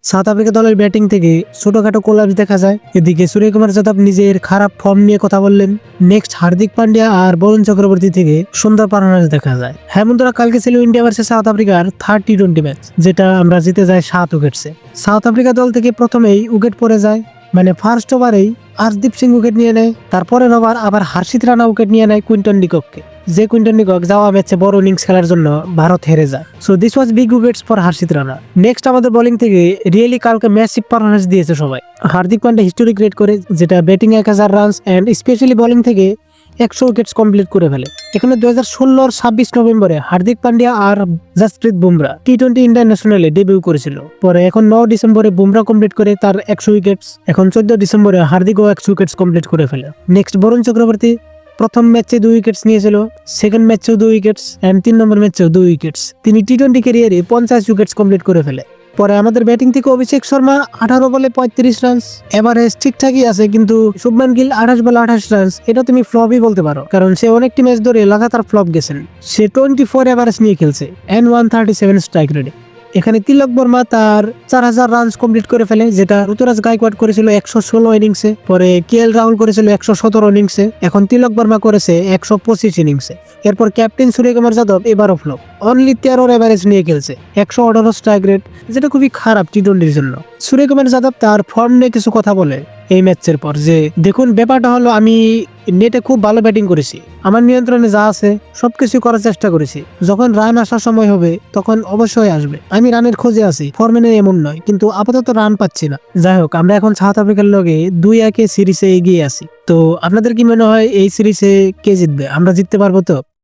South Africa দলের batting থেকে ছোটখাটো কোলাপস দেখা যায়। এদিকে সূর্যকুমার যাদব নিজের খারাপ ফর্ম নিয়ে কথা বললেন। নেক্সট হার্দিক পান্ডিয়া আর বরুণ চক্রবর্তী থেকে সুন্দর পারফরম্যান্স দেখা যায়। হ্যাঁ বন্ধুরা, কালকে ছিল ইন্ডিয়া ভার্সেস সাউথ আফ্রিকার থার্ড টি-20 ম্যাচ, যেটা আমরা জিতে যাই 7 উইকেটসে। সাউথ আফ্রিকা দল থেকে প্রথমেই উইকেট পড়ে যায়, মানে ফার্স্ট ওভারেই আর্শদীপ সিং উইকেট নিয়ে নেয়। তারপরের ওভার আবার হার্ষিত রানা উইকেট নিয়ে নেয় কুইন্টন ডিককে, যে কুইন্টন ডিকক যাওয়া ম্যাচে বড় ইনিংস খেলার জন্য ভারত হেরে যায়। So this was big wickets for Harshit Rana. Next আমাদের বোলিং থেকে রিয়েলি কালকে ম্যাসিভ পারফরম্যান্স দিয়েছে সবাই। হার্দিক পান্ডিয়া হিস্টোরি ক্রিয়েট করে, যেটা batting 1000 runs and specially bowling থেকে 100 উইকেটস কমপ্লিট করে ফেলে। এখানে 2016 26 নভেম্বরে হার্দিক পান্ডিয়া আর জাসপ্রীত বুমরা টি-20 ইন্টারন্যাশনালে ডেবিউ করেছিল। পরে এখন 9 ডিসেম্বরে বুমরা কমপ্লিট করে তার 100 উইকেটস। এখন 14 ডিসেম্বরে হার্দিকও 100 উইকেটস কমপ্লিট করে ফেলে। নেক্সট বরুণ চক্রবর্তী প্রথম ম্যাচে 2 উইকেটস নিয়েছিল, সেকেন্ড ম্যাচেও 2 উইকেটস এন্ড 3 নম্বর ম্যাচেও 2 উইকেটস। তিনি টি-20 ক্যারিয়ারে 50 উইকেটস কমপ্লিট করে ফেলে। পরে আমাদের ব্যাটিং থেকে অভিষেক শর্মা 18 বলে 35 রানস, এভারেজ ঠিকঠাকই আছে, কিন্তু শুভমান গিল 28 বলে 28 রানস, এটা তুমি ফ্লপই বলতে পারো, কারণ সে অনেকটি ম্যাচ ধরে লাগাতার ফ্লপ গেছেন। সে 24 এভারেজ নিয়ে খেলছে এন্ড 137 স্ট্রাইক রেটে। এখানে তিলক বর্মা তার 4000 রানস কমপ্লিট করে ফেলে, যেটা ঋতুরাজ গায়কোয়াড় করেছিল 116 ইনিংসে। পরে কেএল রাহুল করেছিল 117 ইনিংসে। এখন তিলক বর্মা করেছে 125 ইনিংসে। এরপর ক্যাপ্টেন সূর্যকুমার যাদব এবারও ফ্লপ, অনলি 13 এভারেজ নিয়ে খেলছে, 118 স্ট্রাইক রেট, যেটা খুবই খারাপ টি-20-র জন্য। সূর্যকুমার যাদব তার ফর্ম নিয়ে কিছু কথা বলে এই ম্যাচের পর, যে দেখুন ব্যাপারটা হলো আমি নেটে খুব ভালো ব্যাটিং করেছি, আমার নিয়ন্ত্রণে যা আছে সবকিছু করার চেষ্টা করেছি, যখন রান আসার সময় হবে তখন অবশ্যই আসবে, আমি রানের খোঁজে আছি, ফর্মে নেই এমন নয়, কিন্তু আপাতত রান পাচ্ছি না। যাই হোক, আমরা এখন সাউথ আফ্রিকার লগে 2-1 সিরিজে এগিয়ে আছি। তো আপনাদের কি মনে হয় এই সিরিজে কে জিতবে? আমরা জিততে পারবো তো?